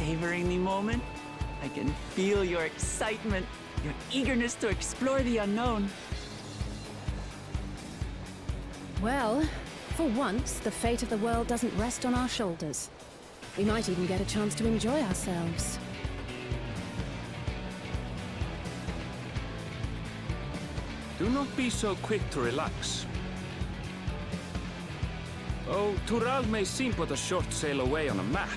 savoring the moment. I can feel your excitement, your eagerness to explore the unknown. Well, for once, the fate of the world doesn't rest on our shoulders. We might even get a chance to enjoy ourselves. Do not be so quick to relax. Oh, Tuliyollal may seem but a short sail away on a map.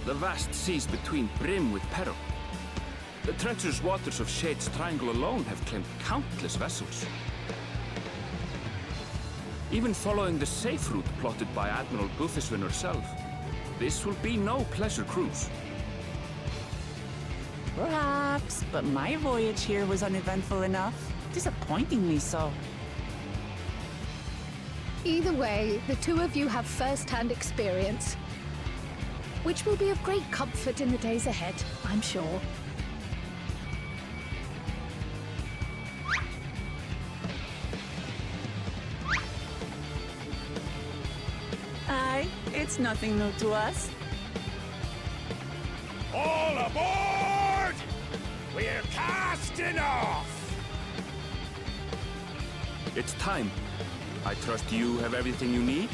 The vast seas between brim with peril. The treacherous waters of Shade's Triangle alone have claimed countless vessels. Even following the safe route plotted by Admiral Buthiswin herself, this will be no pleasure cruise. Perhaps, but my voyage here was uneventful enough. Disappointingly so. Either way, the two of you have first-hand experience, which will be of great comfort in the days ahead, I'm sure. Aye, it's nothing new to us. All aboard! We're casting off! It's time. I trust you have everything you need?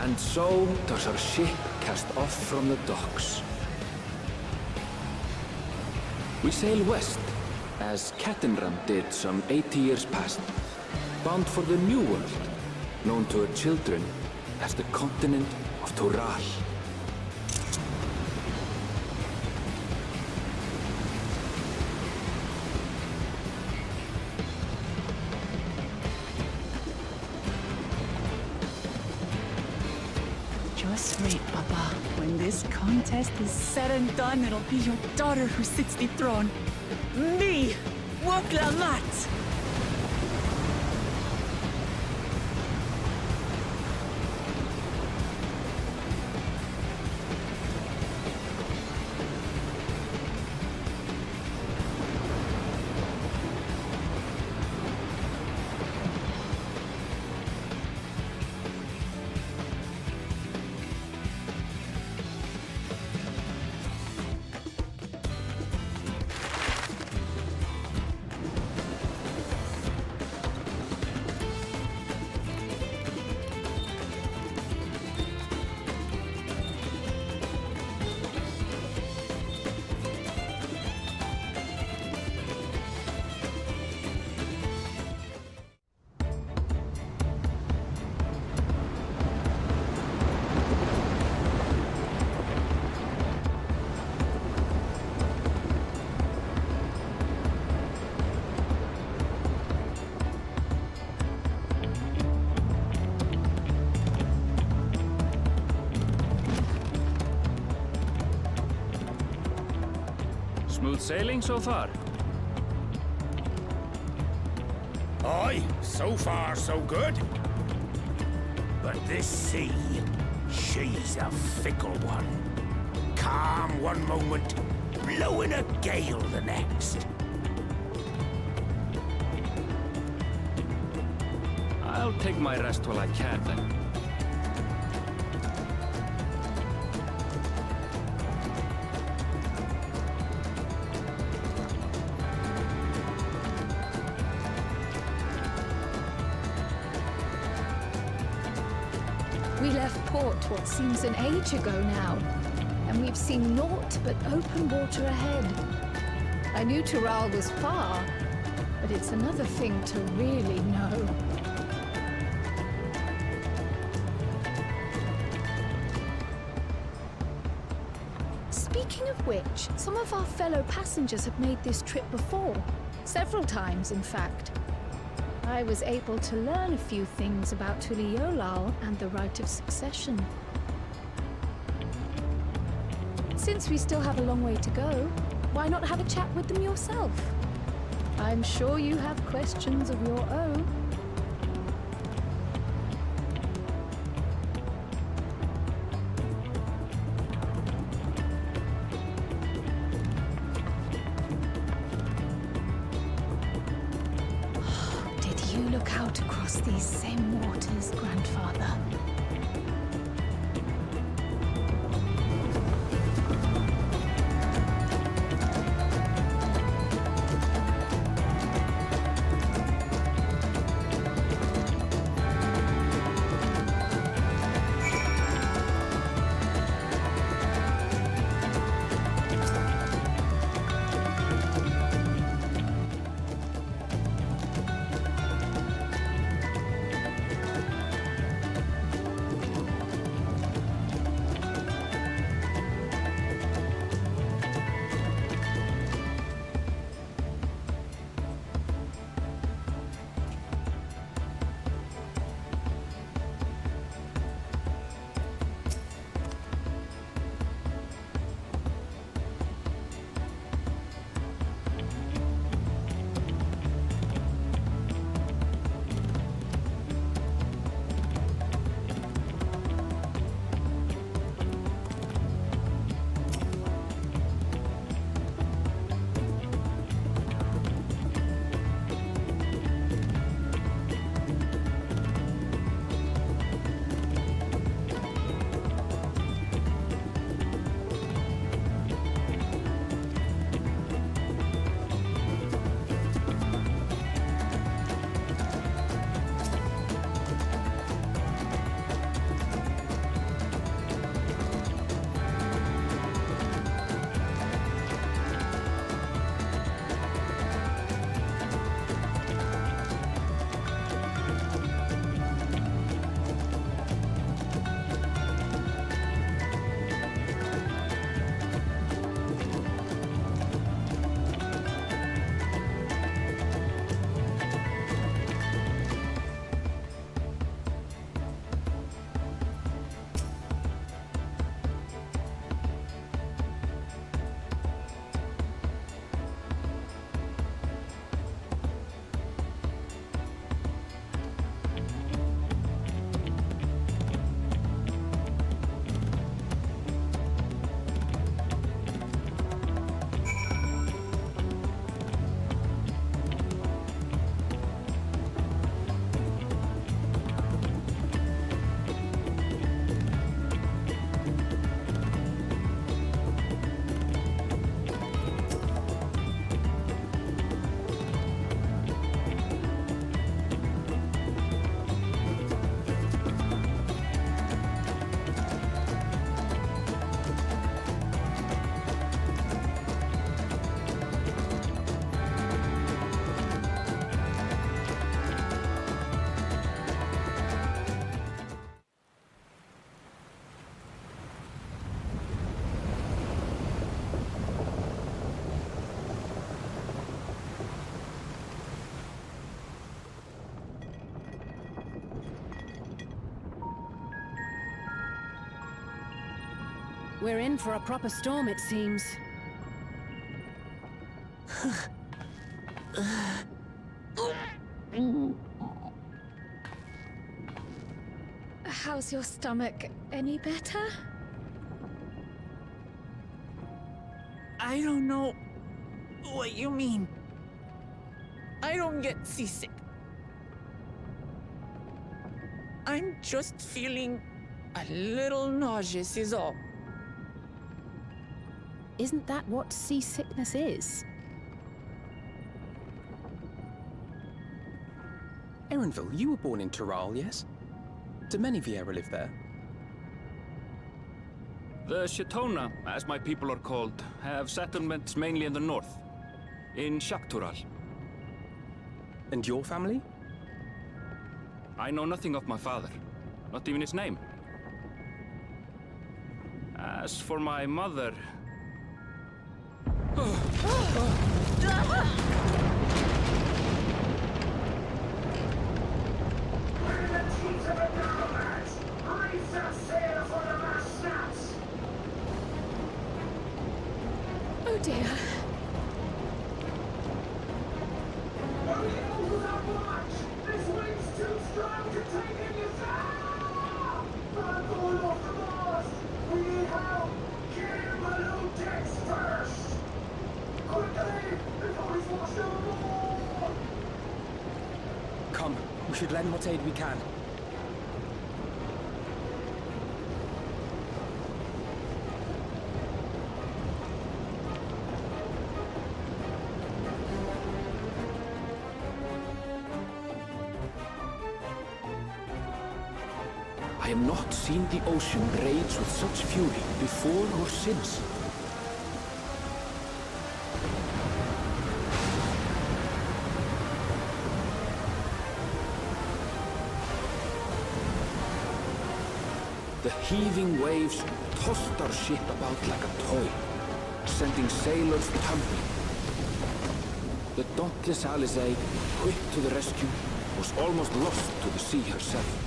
And so does our ship cast off from the docks. We sail west, as Cattenram did some 80 years past, bound for the New World, known to her children as the continent of Tuliyollal. Just wait, Papa. When this contest is said and done, it'll be your daughter who sits the throne. Me, Woklamat! Smooth sailing so far? Aye, so far so good. But this sea, she's a fickle one. Calm one moment, blowing a gale the next. I'll take my rest while I can then. We left port what seems an age ago now, and we've seen naught but open water ahead. I knew Tuliyollal was far, but it's another thing to really know. Speaking of which, some of our fellow passengers have made this trip before. Several times, in fact. I was able to learn a few things about Tuliyollal and the right of succession. Since we still have a long way to go, why not have a chat with them yourself? I'm sure you have questions of your own. Did you look out across these same waters, Grandfather? We're in for a proper storm, it seems. How's your stomach? Any better? I don't know what you mean. I don't get seasick. I'm just feeling a little nauseous is all. Isn't that what seasickness is? Erenville, you were born in Tural, yes? Do many Vieira live there? The Shatona, as my people are called, have settlements mainly in the north, in Tural. And your family? I know nothing of my father, not even his name. As for my mother... Oh dear. We should lend what aid we can. I have not seen the ocean rage with such fury before or since. The heaving waves tossed our ship about like a toy, sending sailors tumbling. The dauntless Alizé, quick to the rescue, was almost lost to the sea herself.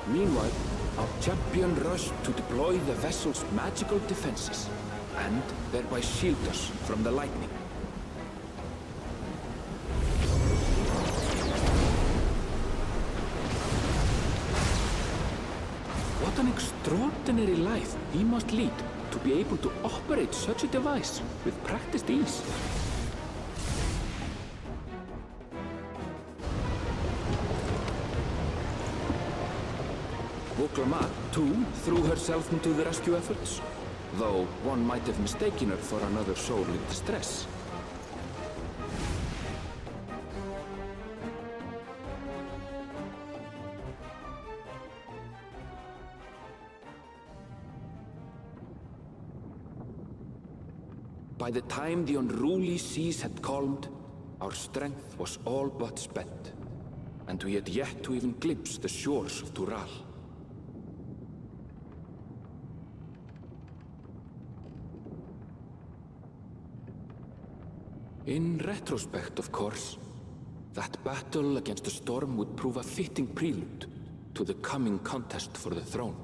Meanwhile, our champion rushed to deploy the vessel's magical defenses, and thereby shield us from the lightning. What an extraordinary life he must lead to be able to operate such a device with practiced ease. Woklama, too, threw herself into the rescue efforts, though one might have mistaken her for another soul in distress. By the time the unruly seas had calmed, our strength was all but spent, and we had yet to even glimpse the shores of Tural. In retrospect, of course, that battle against the storm would prove a fitting prelude to the coming contest for the throne.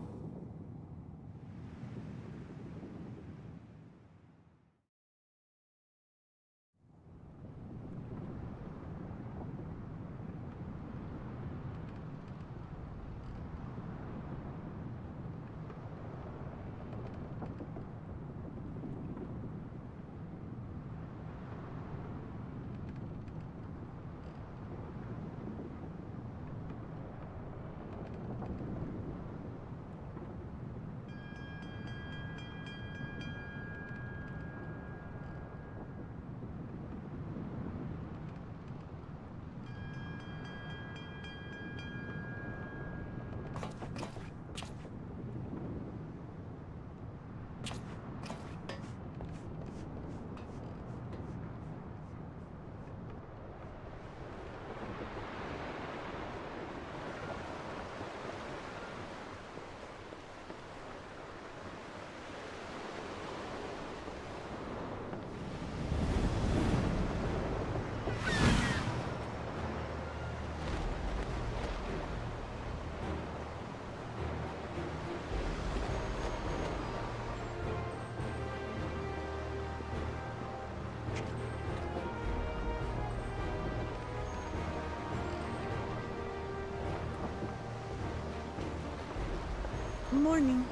Morning.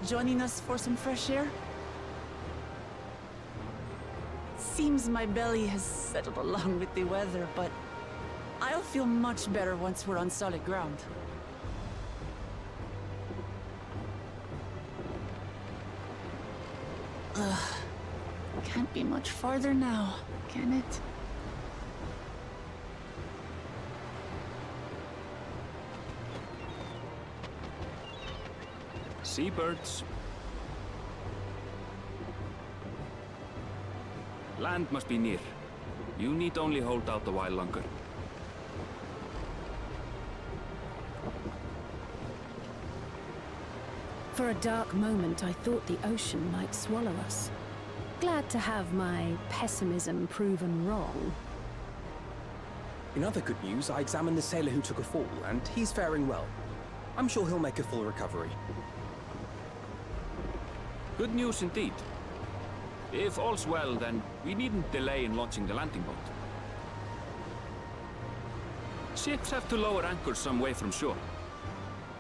Joining us for some fresh air? Seems my belly has settled along with the weather, but I'll feel much better once we're on solid ground. Can't be much farther now, can it? Seabirds. Land must be near. You need only hold out a while longer. For a dark moment, I thought the ocean might swallow us. Glad to have my pessimism proven wrong. In other good news, I examined the sailor who took a fall, and he's faring well. I'm sure he'll make a full recovery. Good news indeed. If all's well, then we needn't delay in launching the landing boat. Ships have to lower anchors some way from shore.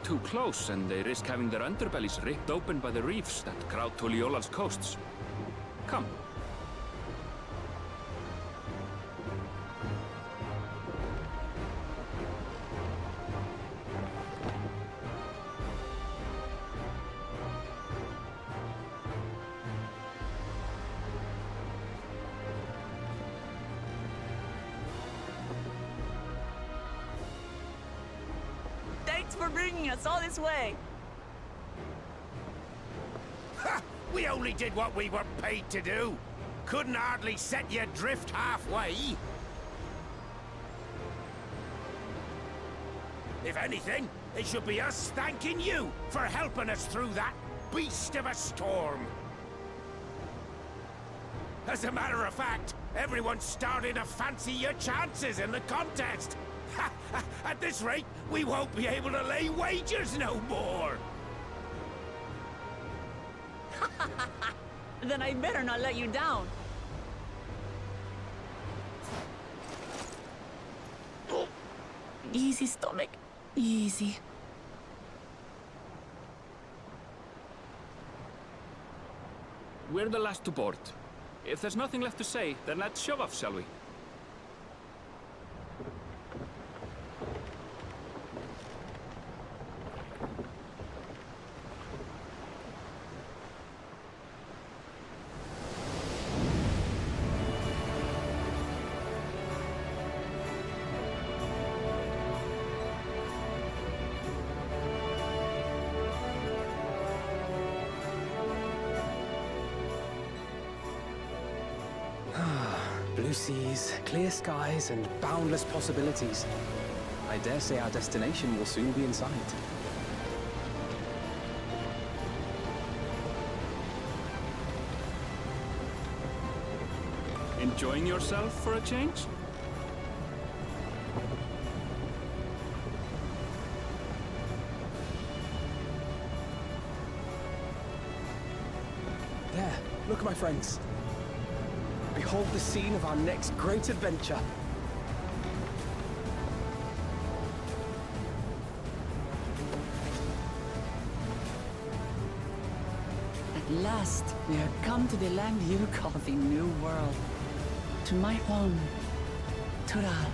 Too close, and they risk having their underbellies ripped open by the reefs that crowd Tuliyollal's coasts. Come. Thanks for bringing us all this way. Ha! We only did what we were paid to do. Couldn't hardly set you adrift halfway. If anything, it should be us thanking you for helping us through that beast of a storm. As a matter of fact, everyone's starting to fancy your chances in the contest. At this rate, we won't be able to lay wagers no more. Then I better not let you down. Easy, stomach. Easy. We're the last to board. If there's nothing left to say, then let's shove off, shall we? Blue seas, clear skies, and boundless possibilities. I dare say our destination will soon be in sight. Enjoying yourself for a change? There, look at my friends. Behold the scene of our next great adventure. At last, we have come to the land you call the New World. To my home, Tural.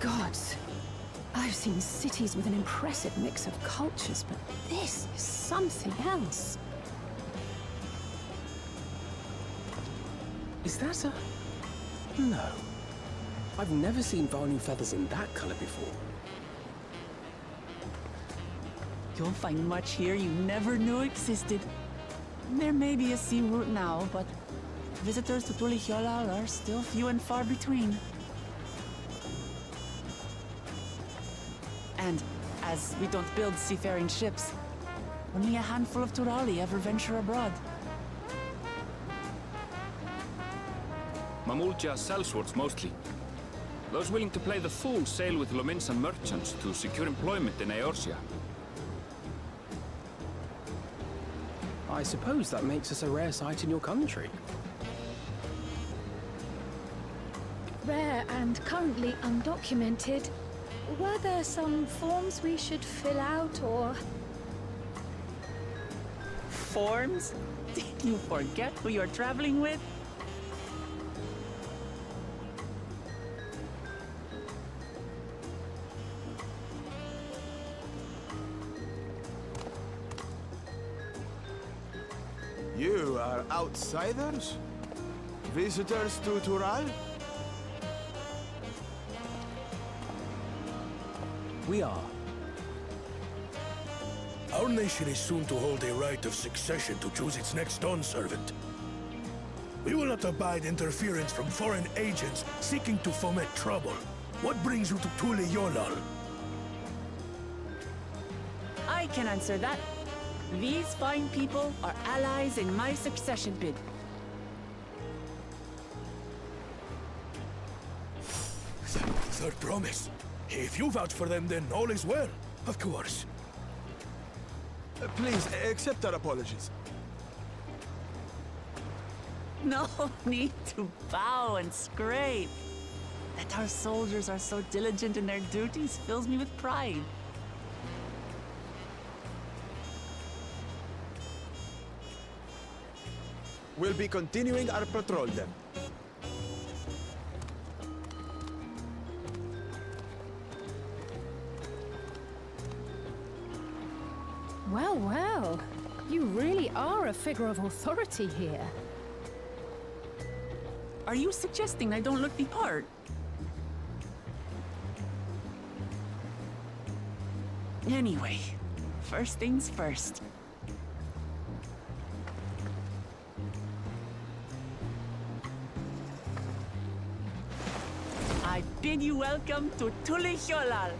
Gods, I've seen cities with an impressive mix of cultures, but this is something else. Is that a... No. I've never seen Vanu feathers in that color before. You'll find much here you never knew existed. There may be a sea route now, but visitors to Tuliyollal are still few and far between. And as we don't build seafaring ships, only a handful of Turali ever venture abroad. Mamulja sellswords mostly. Those willing to play the fool sail with Lominsan merchants to secure employment in Eorzea. I suppose that makes us a rare sight in your country. Rare and currently undocumented. Were there some forms we should fill out or... Forms? Did you forget who you're traveling with? You are outsiders? Visitors to Tural? We are. Our nation is soon to hold a right of succession to choose its next Dawn servant. We will not abide interference from foreign agents seeking to foment trouble. What brings you to Tuliyollal? I can answer that. These fine people are allies in my succession bid. Third promise. If you vouch for them, then all is well. Of course. Please, accept our apologies. No need to bow and scrape. That our soldiers are so diligent in their duties fills me with pride. We'll be continuing our patrol then. Well, well. You really are a figure of authority here. Are you suggesting I don't look the part? Anyway, first things first. I bid you welcome to Tuliyollal.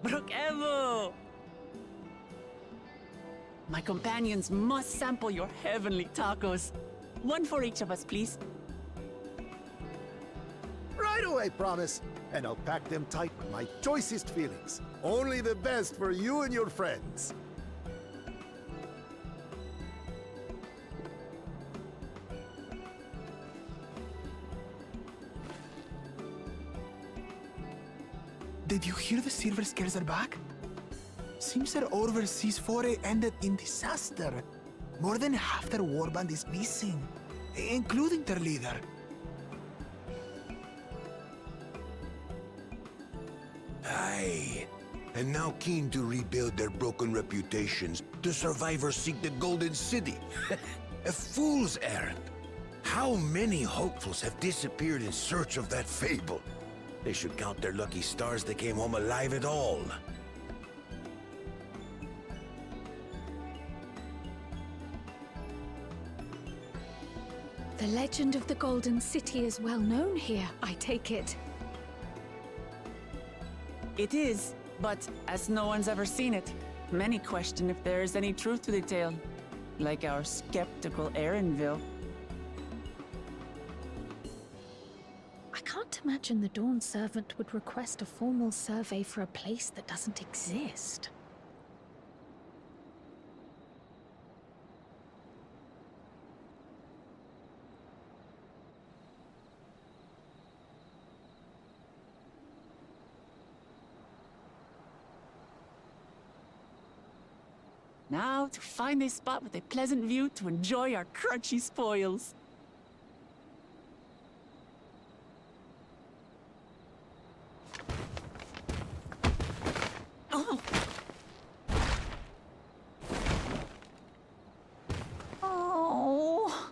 Brook Evo! My companions must sample your heavenly tacos. One for each of us, please. Right away, promise. And I'll pack them tight with my choicest feelings. Only the best for you and your friends. Did you hear the Silver Scales are back? Seems their overseas foray ended in disaster. More than half their warband is missing, including their leader. Aye. And now keen to rebuild their broken reputations, the survivors seek the Golden City. A fool's errand. How many hopefuls have disappeared in search of that fable? They should count their lucky stars they came home alive at all. The legend of the Golden City is well known here, I take it. It is, but as no one's ever seen it, many question if there is any truth to the tale. Like our skeptical Erinville. I can't imagine the Dawn Servant would request a formal survey for a place that doesn't exist. Now to find a spot with a pleasant view to enjoy our crunchy spoils. Oh! Oh!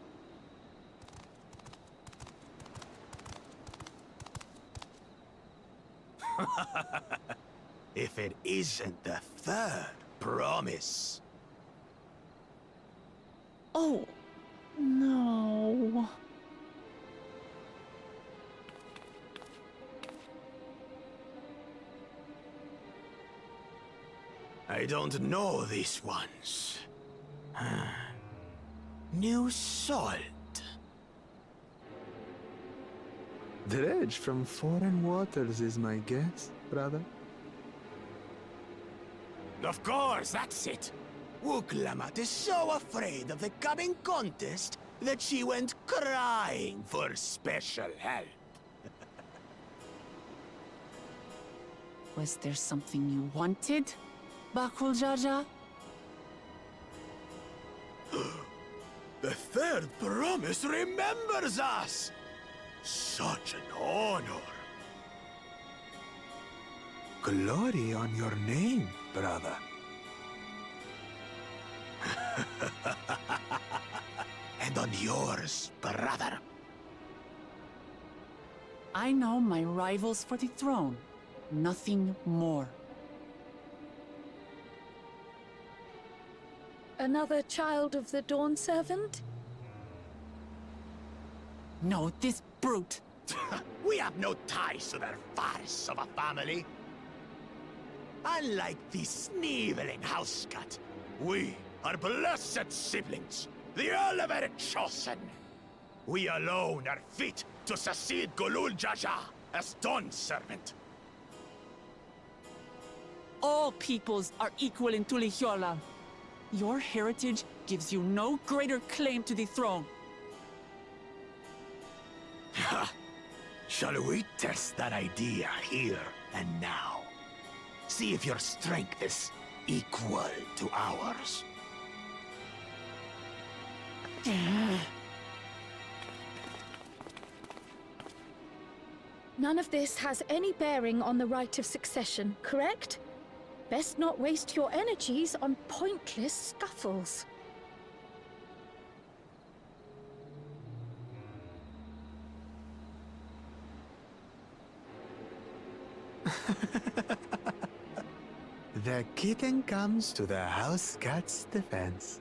If it isn't the third promise. Oh, no. I don't know these ones. New salt. Dredge from foreign waters is my guess, brother. Of course, that's it. Wuklamat is so afraid of the coming contest that she went crying for special help. Was there something you wanted, Bakul Jaja? The third promise remembers us! Such an honor. Glory on your name, brother. And on yours, brother. I know my rivals for the throne. Nothing more. Another child of the Dawn Servant? No, this brute. We have no ties to their farce of a family. Unlike the sneevling housecut, we are blessed siblings, the elevated chosen. We alone are fit to succeed Golul Jaja as Dawn Servant. All peoples are equal in Tuliyollal. Your heritage gives you no greater claim to the throne. Shall we test that idea here and now? See if your strength is equal to ours. None of this has any bearing on the right of succession, correct? Best not waste your energies on pointless scuffles. The kitten comes to the house cat's defense.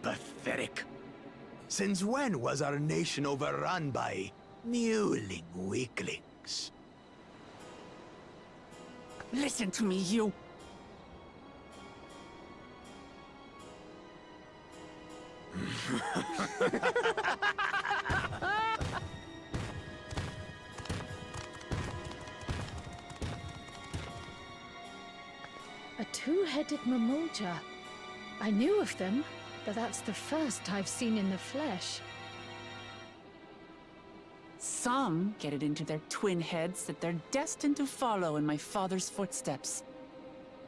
Pathetic. Since when was our nation overrun by mewling weaklings? Listen to me, you! A two-headed Mamulja. I knew of them, but that's the first I've seen in the flesh. Some get it into their twin heads that they're destined to follow in my father's footsteps.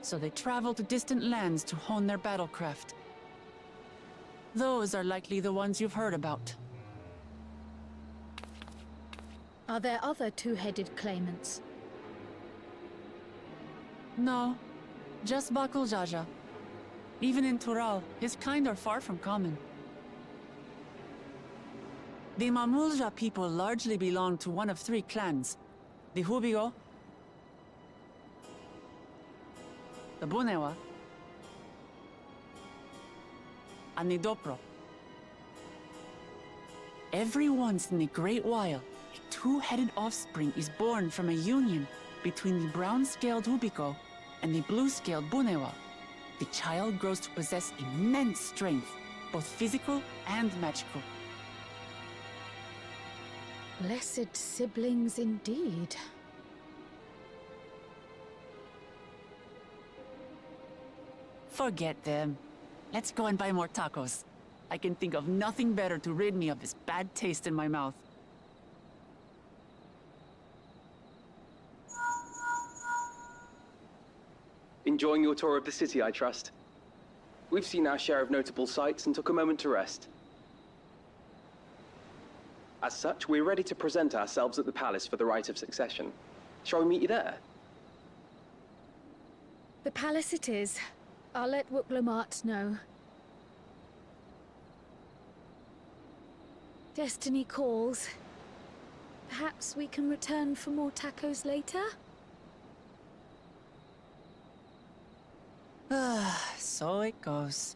So they travel to distant lands to hone their battlecraft. Those are likely the ones you've heard about. Are there other two-headed claimants? No, just Bakul Jaja. Even in Tural, his kind are far from common. The Mamulja people largely belong to one of three clans. The Hubigo, the Bunewa, and the Dopro. Every once in a great while, a two-headed offspring is born from a union between the brown-scaled Hubigo and the blue-scaled Bunewa. The child grows to possess immense strength, both physical and magical. Blessed siblings indeed. Forget them. Let's go and buy more tacos. I can think of nothing better to rid me of this bad taste in my mouth. Enjoying your tour of the city, I trust. We've seen our share of notable sights and took a moment to rest. As such, we're ready to present ourselves at the palace for the rite of succession. Shall we meet you there? The palace it is. I'll let Wuklamart know. Destiny calls. Perhaps we can return for more tacos later? So it goes.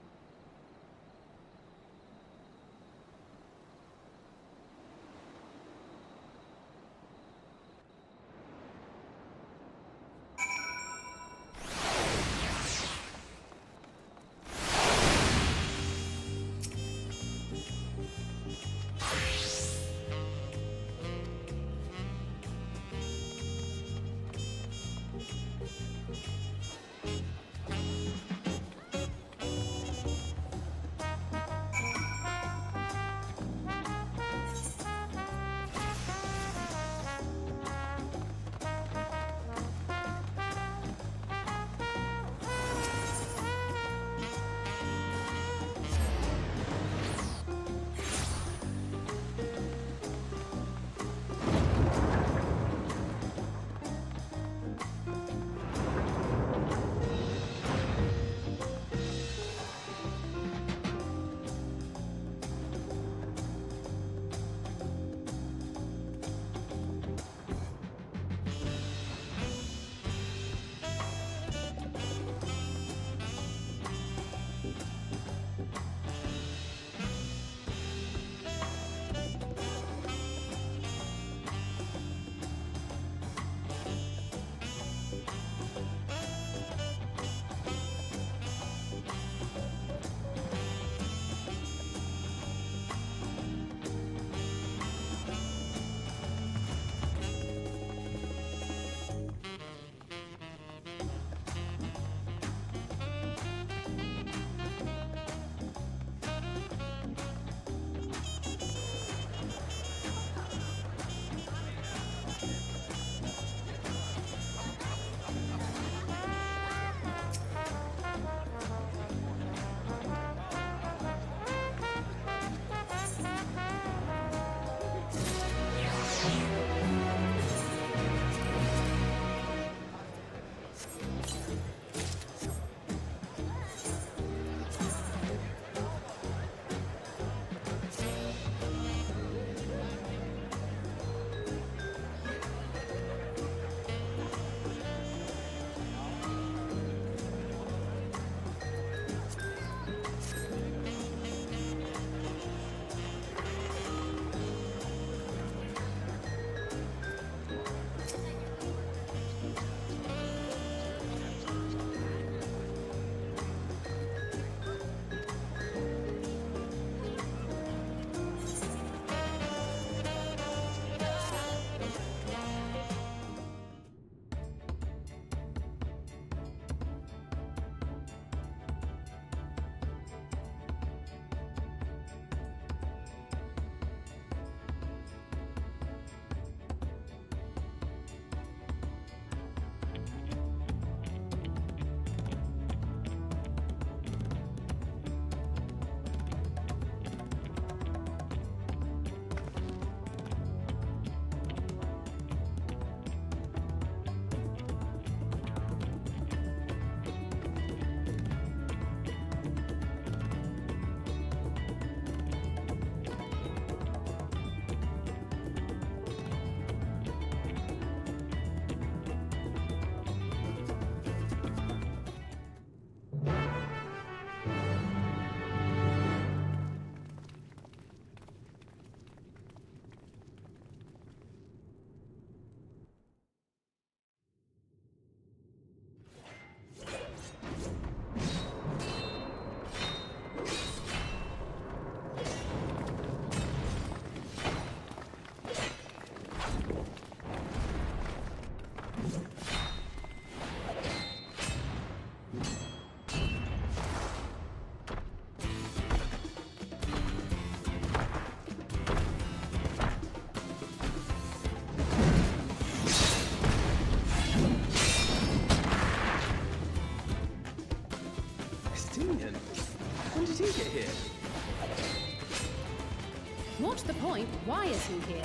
the point? Why is he here?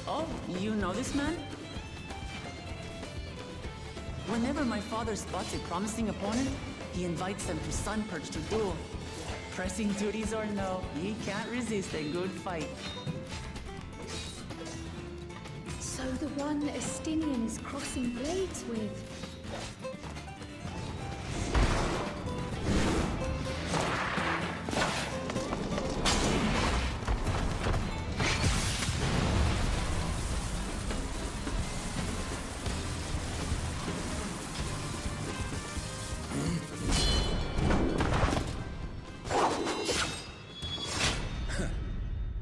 Oh, you know this man? Whenever my father spots a promising opponent, he invites them to Sunperch to duel. Pressing duties or no, he can't resist a good fight. So the one Estinian is crossing blades with.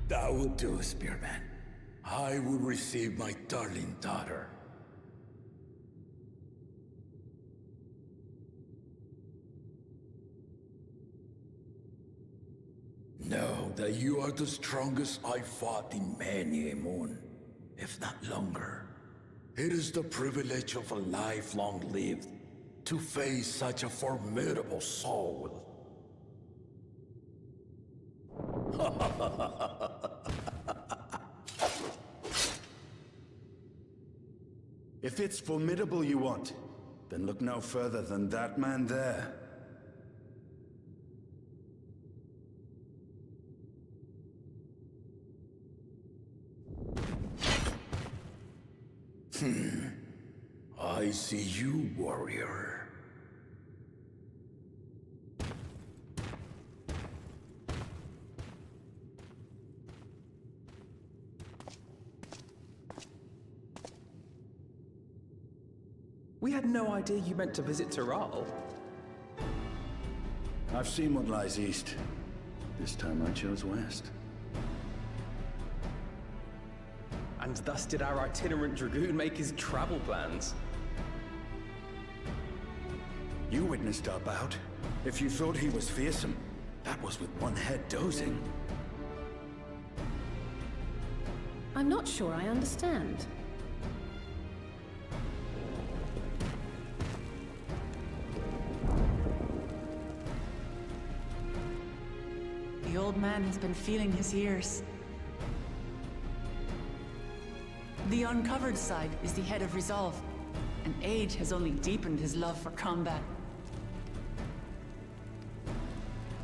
That would do, Spearman. I will receive my darling daughter. Know that you are the strongest I fought in many a moon, if not longer. It is the privilege of a life long lived to face such a formidable soul. If it's formidable you want, then look no further than that man there. I see you, warrior. We had no idea you meant to visit Tural. I've seen what lies east. This time I chose west. And thus did our itinerant dragoon make his travel plans. You witnessed our bout. If you thought he was fearsome, that was with one head dozing. I'm not sure I understand. The old man has been feeling his years. The uncovered side is the head of resolve, and age has only deepened his love for combat.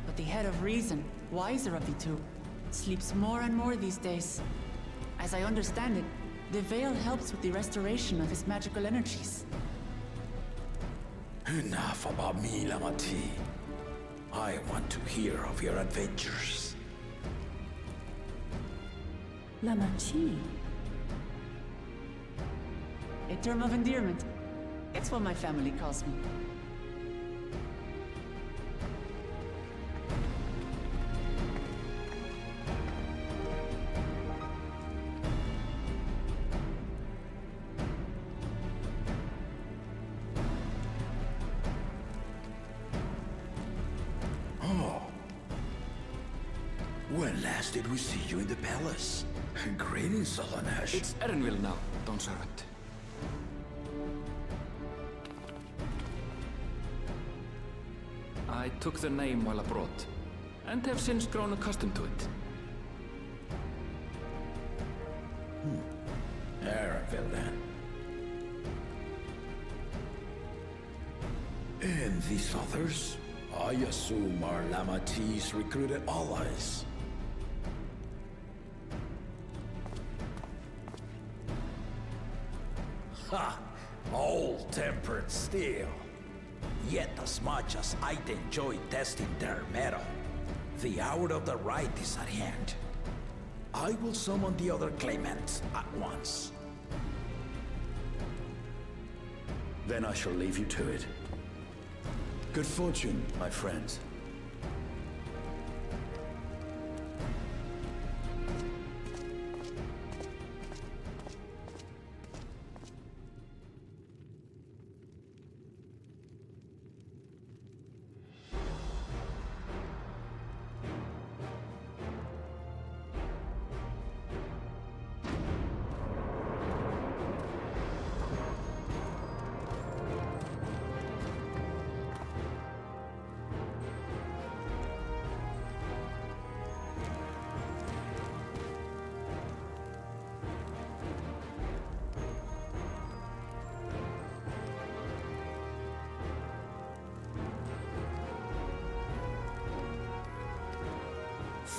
But the head of reason, wiser of the two, sleeps more and more these days. As I understand it, the veil helps with the restoration of his magical energies. Enough about me, Lamati. I want to hear of your adventures. Lamachi. A term of endearment. It's what my family calls me. When last did we see you in the palace? Greetings, Solonash. It's Erenville now, Dawn Servant. I took the name while abroad, and have since grown accustomed to it. Erenville, then. And these others? I assume are Lamati's recruited allies. Ha! Old-tempered steel. Yet as much as I'd enjoy testing their metal, the hour of the right is at hand. I will summon the other claimants at once. Then I shall leave you to it. Good fortune, my friends.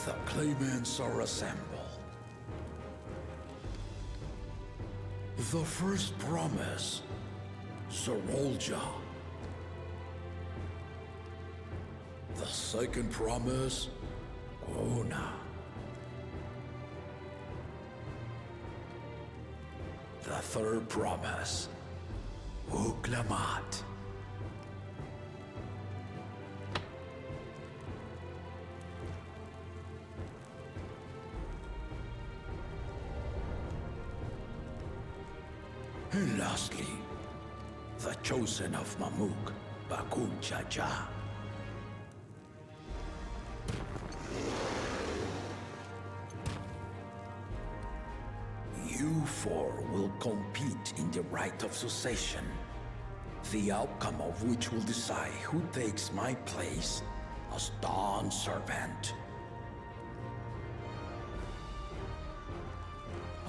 The claimants are assembled. The first promise, Zerolja. The second promise, Ona. The third promise, Uklamat. And lastly, the chosen of Mamuk, Bakun Jaja. You four will compete in the rite of succession, the outcome of which will decide who takes my place as Dawn Servant.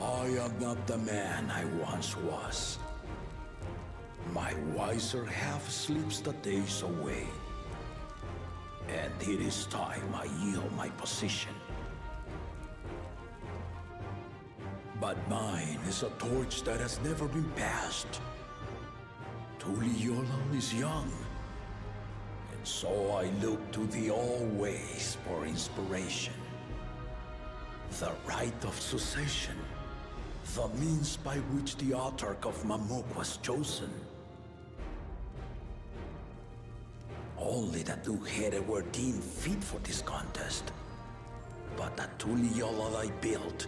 I am not the man I once was. My wiser half slips the days away, and it is time I yield my position. But mine is a torch that has never been passed. Tuliyollal is young, and so I look to the always for inspiration. The rite of succession, the means by which the autarch of Mamuk was chosen. Only the two-headed were deemed fit for this contest. But the Tuliyollal I built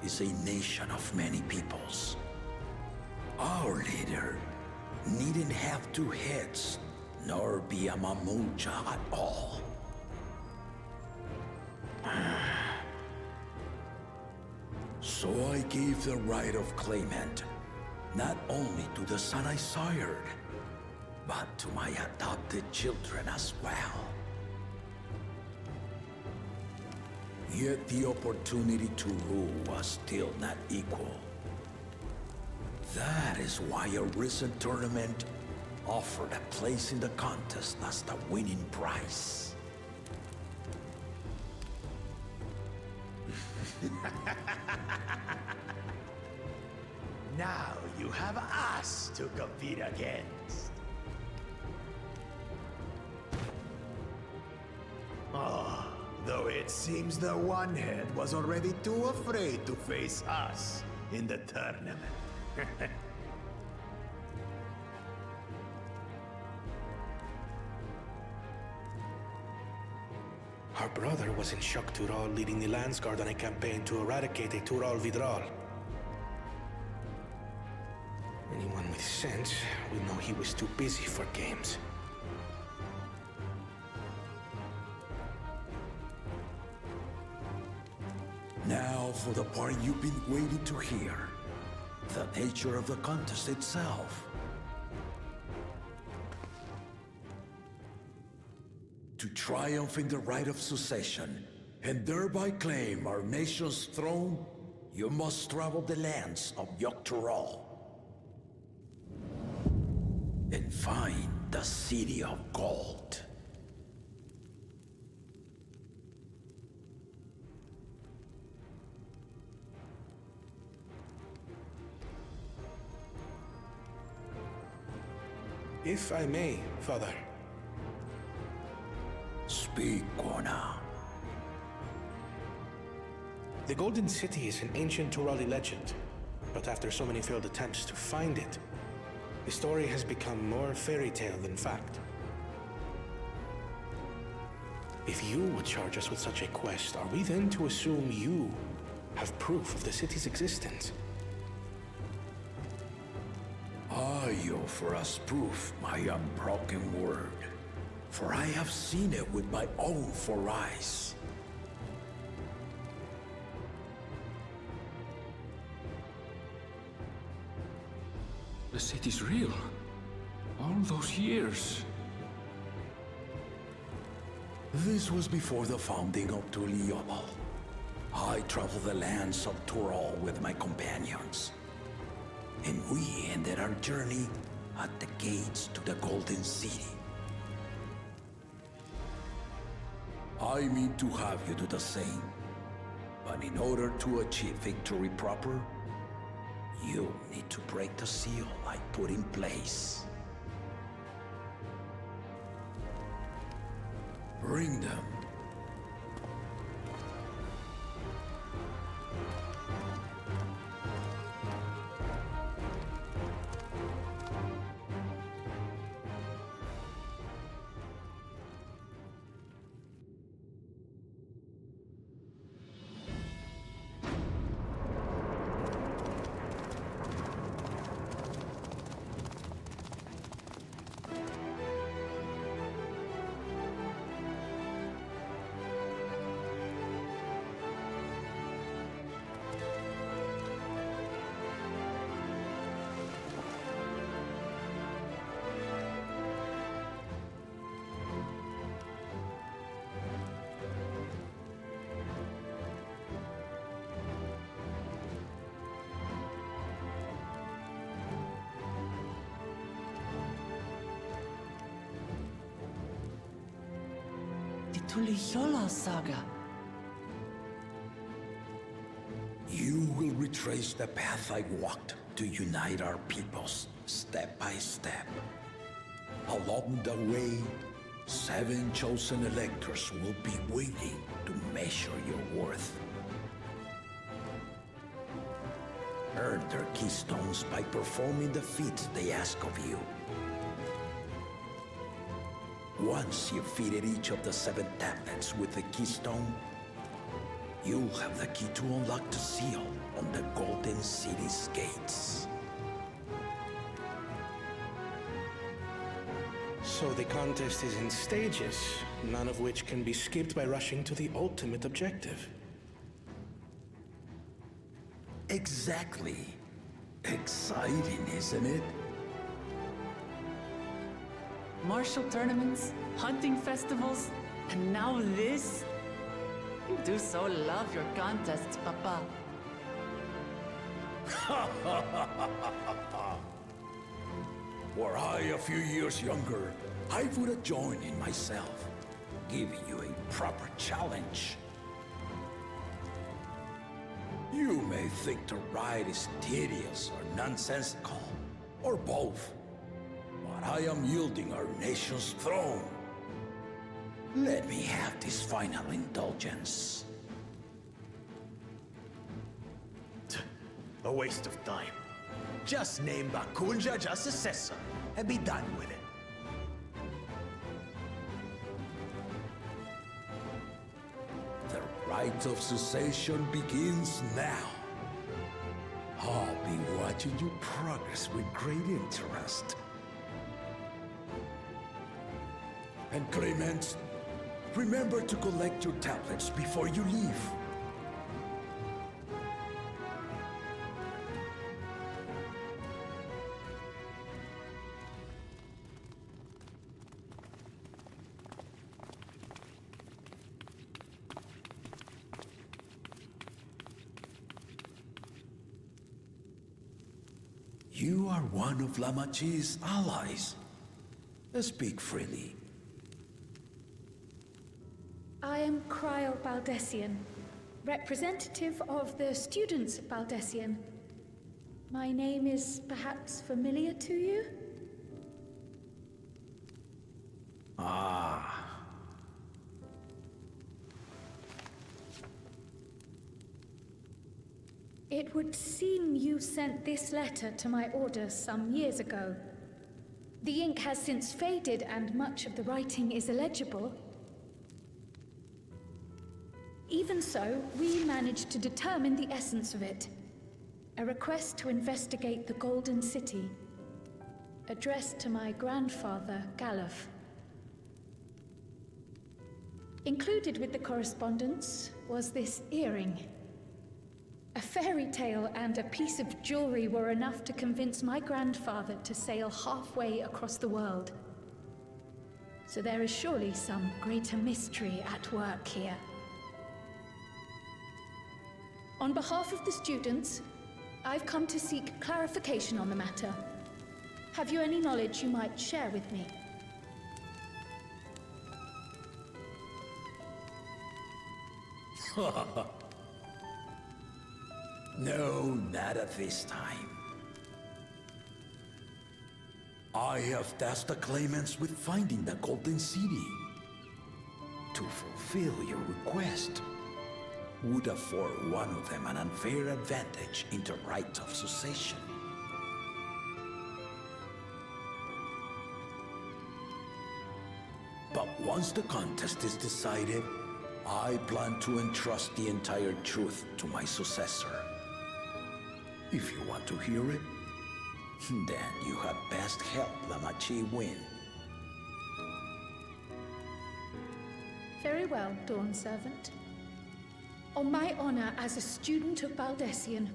is a nation of many peoples. Our leader needn't have two heads, nor be a Mamuja at all. So I gave the right of claimant, not only to the son I sired, but to my adopted children as well. Yet the opportunity to rule was still not equal. That is why a recent tournament offered a place in the contest as the winning prize. Now you have us to compete against. Oh, though it seems the One-Head was already too afraid to face us in the tournament. Our brother was in Shok Tural leading the Landsguard on a campaign to eradicate a Tural Vidral. Anyone with sense will know he was too busy for games. Now for the part you've been waiting to hear. The nature of the contest itself. To triumph in the rite of succession, and thereby claim our nation's throne, you must travel the lands of Tural and find the City of Gold. If I may, Father. Speak, Ona. The Golden City is an ancient Turali legend, but after so many failed attempts to find it, the story has become more fairy tale than fact. If you would charge us with such a quest, are we then to assume you have proof of the city's existence? I offer as proof my unbroken word, for I have seen it with my own four eyes. The city's real. All those years. This was before the founding of Tuliyollal. I traveled the lands of Tural with my companions, and we ended our journey at the gates to the Golden City. I mean to have you do the same. But in order to achieve victory proper, you need to break the seal I put in place. Bring them. Tuliyollal saga. You will retrace the path I walked to unite our peoples, step by step. Along the way, 7 chosen electors will be waiting to measure your worth. Earn their keystones by performing the feats they ask of you. Once you've fitted each of the 7 tablets with the keystone, you'll have the key to unlock the seal on the Golden City's gates. So the contest is in stages, none of which can be skipped by rushing to the ultimate objective. Exactly. Exciting, isn't it? Martial tournaments, hunting festivals, and now this? You do so love your contests, Papa. Were I a few years younger, I would have joined in myself, giving you a proper challenge. You may think the ride is tedious or nonsensical, or both. But I am yielding our nation's throne. Let me have this final indulgence. A waste of time. Just name Bakunja as successor and be done with it. The rite of succession begins now. I'll be watching you progress with great interest. And Clemens, remember to collect your tablets before you leave. You are one of Lamachi's allies. Speak freely. I am Cryle Baldessian, representative of the students of Baldessian. My name is perhaps familiar to you? Ah. It would seem you sent this letter to my order some years ago. The ink has since faded and much of the writing is illegible. Even so, we managed to determine the essence of it. A request to investigate the Golden City, addressed to my grandfather, Galuf. Included with the correspondence was this earring. A fairy tale and a piece of jewelry were enough to convince my grandfather to sail halfway across the world. So there is surely some greater mystery at work here. On behalf of the students, I've come to seek clarification on the matter. Have you any knowledge you might share with me? No, not at this time. I have tasked the claimants with finding the Golden City. To fulfill your request would afford one of them an unfair advantage in the right of succession. But once the contest is decided, I plan to entrust the entire truth to my successor. If you want to hear it, then you had best help Lamachi win. Very well, Dawn Servant. On my honor as a student of Baldessian,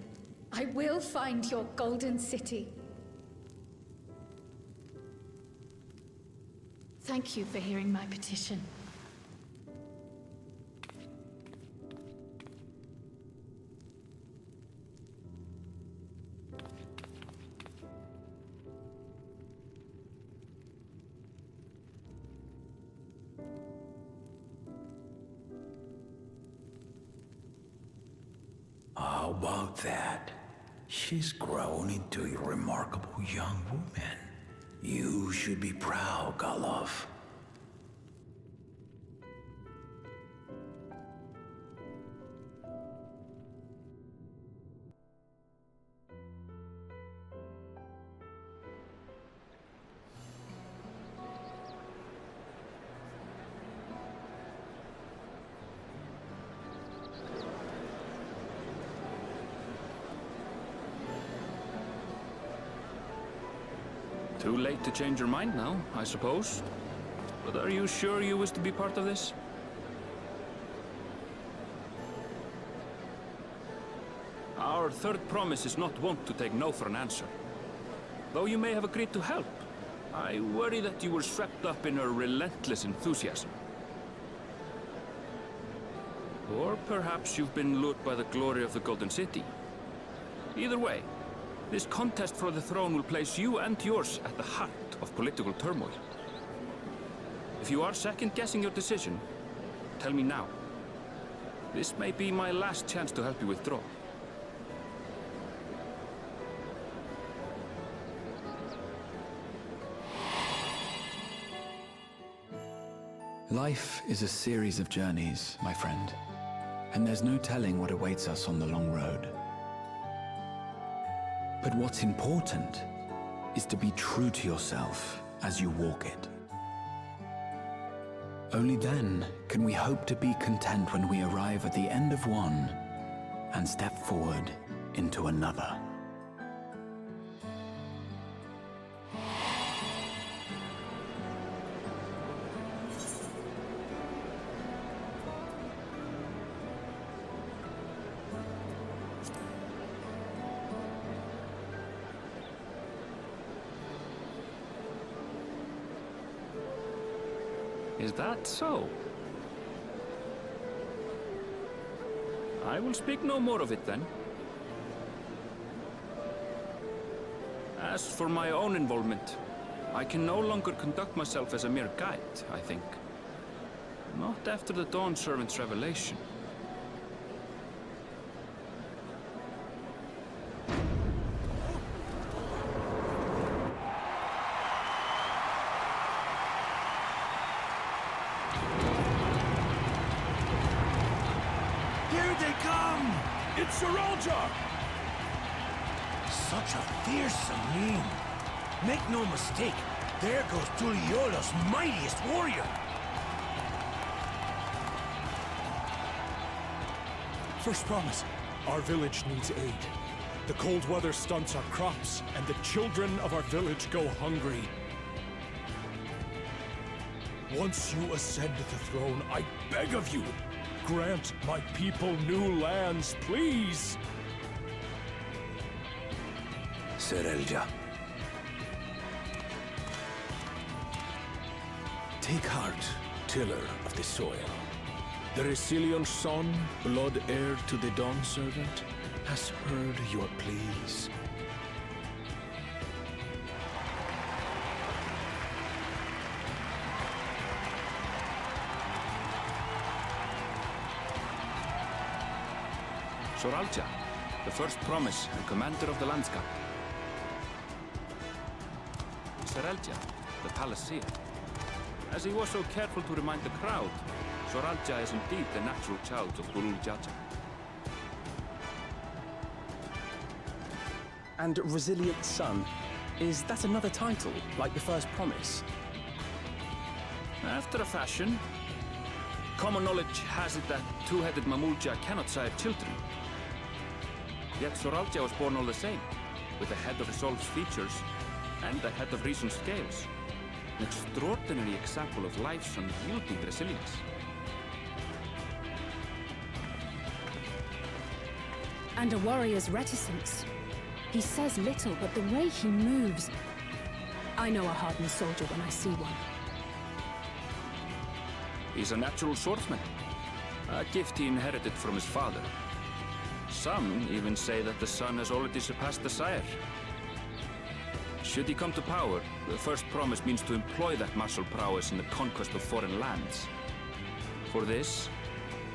I will find your Golden City. Thank you for hearing my petition. How about that? She's grown into a remarkable young woman. You should be proud, Galov. Too late to change your mind now, I suppose. But are you sure you wish to be part of this? Our third promise is not wont to take no for an answer. Though you may have agreed to help, I worry that you were swept up in her relentless enthusiasm. Or perhaps you've been lured by the glory of the Golden City. Either way, this contest for the throne will place you and yours at the heart of political turmoil. If you are second-guessing your decision, tell me now. This may be my last chance to help you withdraw. Life is a series of journeys, my friend, and there's no telling what awaits us on the long road. But what's important is to be true to yourself as you walk it. Only then can we hope to be content when we arrive at the end of one and step forward into another. Is that so? I will speak no more of it then. As for my own involvement, I can no longer conduct myself as a mere guide, I think. Not after the Dawn Servant's revelation. Such a fearsome name. Make no mistake, there goes Tuliyollal's mightiest warrior. First promise, our village needs aid. The cold weather stunts our crops, and the children of our village go hungry. Once you ascend the throne, I beg of you, grant my people new lands, please! Serelja. Take heart, tiller of the soil. The Resilion son, blood heir to the Dawn Servant, has heard your pleas. Soralja, the first promise and commander of the landscape. Serelja, the palaceer. As he was so careful to remind the crowd, Soralja is indeed the natural child of Bulul Jaja. And Resilient Son, is that another title, like the first promise? After a fashion. Common knowledge has it that two-headed Mamulja cannot sire children. Yet Soralja was born all the same, with a head of resolve's features and a head of reason's scales. An extraordinary example of life's unyielding resilience. And a warrior's reticence. He says little, but the way he moves... I know a hardened soldier when I see one. He's a natural swordsman, a gift he inherited from his father. Some even say that the son has already surpassed the sire. Should he come to power, the first promise means to employ that martial prowess in the conquest of foreign lands. For this,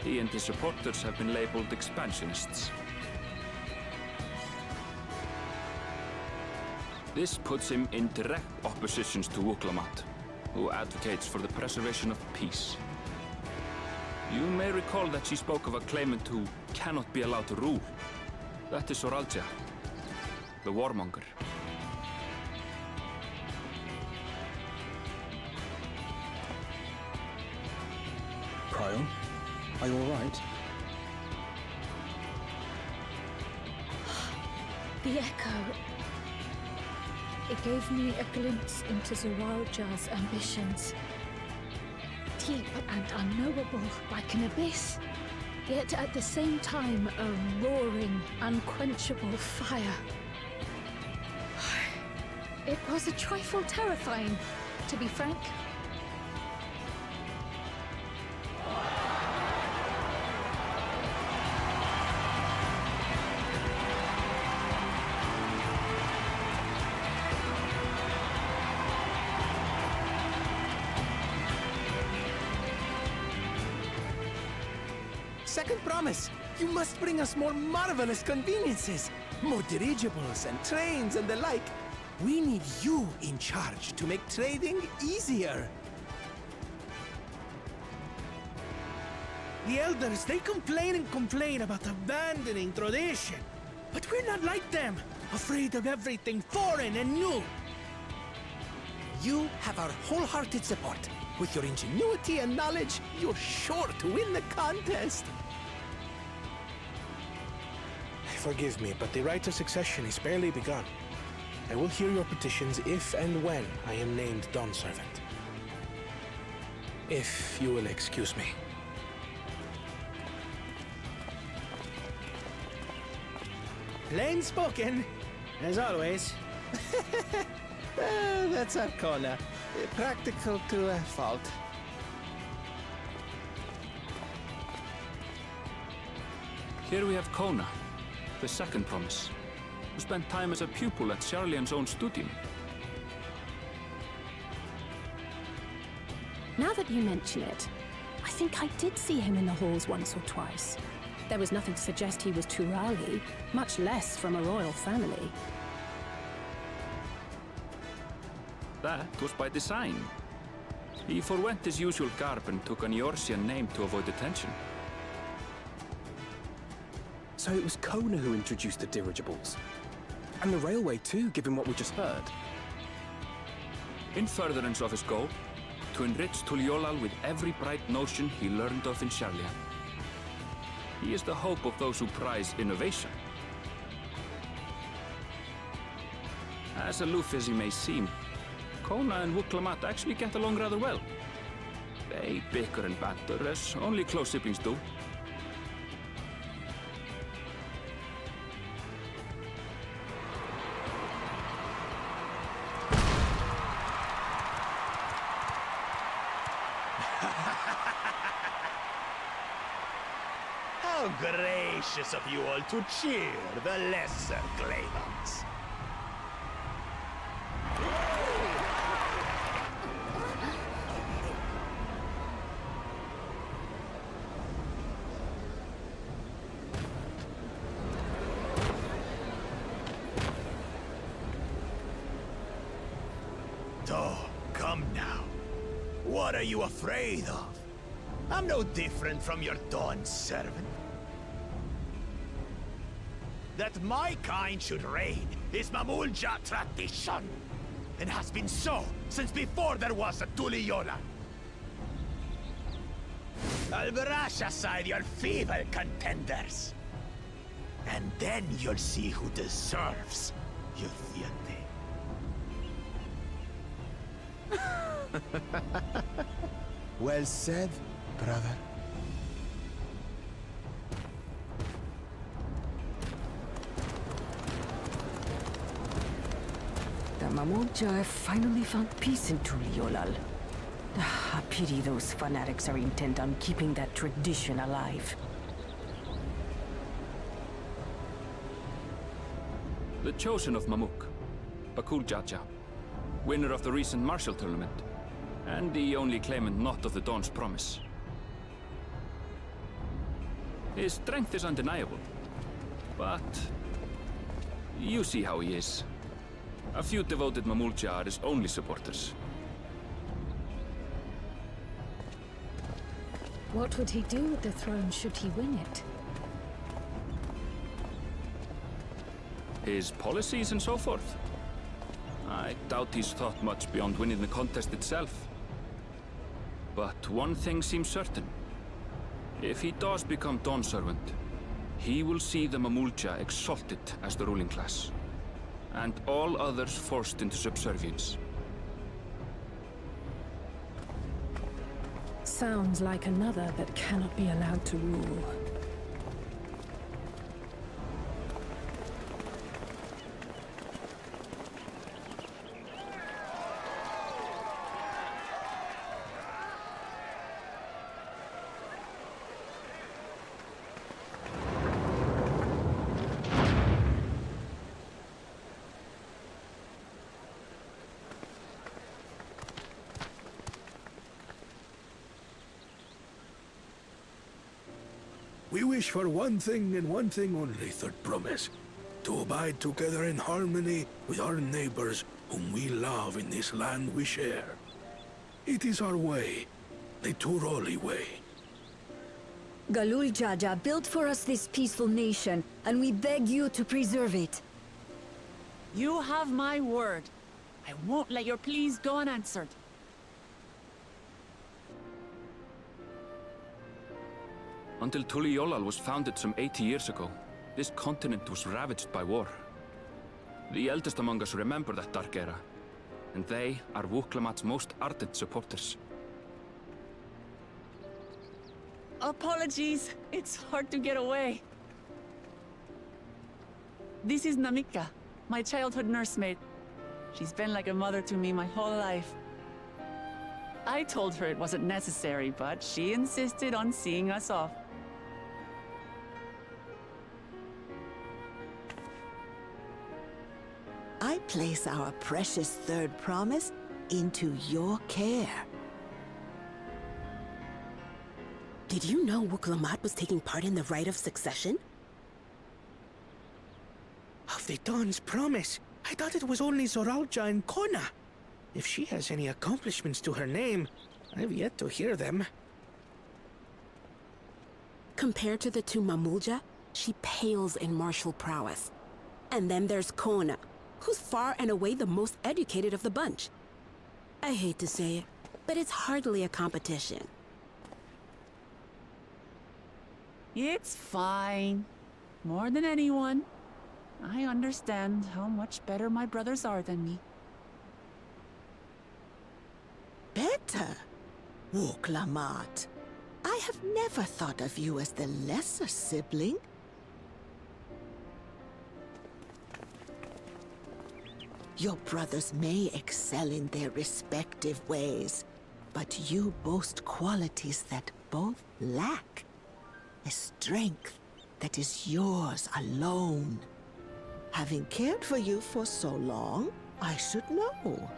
he and his supporters have been labeled expansionists. This puts him in direct opposition to Wuklamat, who advocates for the preservation of peace. You may recall that she spoke of a claimant who cannot be allowed to rule. That is Soralja, the warmonger. Cryon, are you all right? The echo. It gave me a glimpse into Zoralja's ambitions. Deep and unknowable, like an abyss. Yet at the same time, a roaring, unquenchable fire. It was a trifle terrifying, to be frank. Second promise, you must bring us more marvelous conveniences. More dirigibles and trains and the like. We need you in charge to make trading easier. The elders, they complain and complain about abandoning tradition. But we're not like them, afraid of everything foreign and new. You have our wholehearted support. With your ingenuity and knowledge, you're sure to win the contest. Forgive me, but the right of succession is barely begun. I will hear your petitions if and when I am named Dawn Servant. If you will excuse me. Plain spoken, as always. That's Arcona. Practical to a fault. Here we have Kona, the second promise, who spent time as a pupil at Charlian's own studium. Now that you mention it, I think I did see him in the halls once or twice. There was nothing to suggest he was Turali, much less from a royal family. That was by design. He forwent his usual garb and took an Eorzean name to avoid attention. So it was Kona who introduced the dirigibles. And the railway too, given what we just heard. In furtherance of his goal, to enrich Tuliyollal with every bright notion he learned of in Charlian. He is the hope of those who prize innovation. As aloof as he may seem, Kona and Wuklamat actually get along rather well. They bicker and banter as only close siblings do. How gracious of you all to cheer the lesser claimants. What are you afraid of? I'm no different from your Dawn servant. That my kind should reign is Mamulja tradition, and has been so since before there was a Tuliyollal. I'll brush aside your feeble contenders, and then you'll see who deserves your deity. Well said, brother. The Mamulja have finally found peace in Tuliyollal. I pity those fanatics are intent on keeping that tradition alive. The chosen of Mamuk, Bakul Jaja, winner of the recent martial tournament, and the only claimant not of the Dawn's promise. His strength is undeniable, but you see how he is. A few devoted Mamulja are his only supporters. What would he do with the throne should he win it? His policies and so forth? I doubt he's thought much beyond winning the contest itself. But one thing seems certain. If he does become Dawn Servant, he will see the Mamulja exalted as the ruling class, and all others forced into subservience. Sounds like another that cannot be allowed to rule. We wish for one thing and one thing only, Third Promise. To abide together in harmony with our neighbors whom we love in this land we share. It is our way, the Turoli way. Galul Jaja built for us this peaceful nation, and we beg you to preserve it. You have my word. I won't let your pleas go unanswered. Until Tuliyollal was founded some 80 years ago, this continent was ravaged by war. The eldest among us remember that dark era, and they are Wuklamat's most ardent supporters. Apologies, it's hard to get away. This is Namika, my childhood nursemaid. She's been like a mother to me my whole life. I told her it wasn't necessary, but she insisted on seeing us off. I place our precious Third Promise into your care. Did you know Wuklamat was taking part in the rite of succession? Of the Dawn's promise, I thought it was only Zoralja and Kona. If she has any accomplishments to her name, I've yet to hear them. Compared to the two Mamulja, she pales in martial prowess. And then there's Kona, who's far and away the most educated of the bunch. I hate to say it, but it's hardly a competition. It's fine. More than anyone. I understand how much better my brothers are than me. Better? Wuklamat. I have never thought of you as the lesser sibling. Your brothers may excel in their respective ways, but you boast qualities that both lack. A strength that is yours alone. Having cared for you for so long, I should know.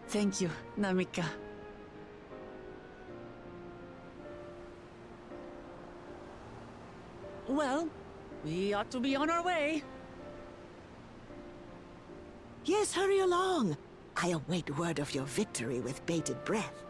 Thank you, Namika. Well, we ought to be on our way. Yes, hurry along. I await word of your victory with bated breath.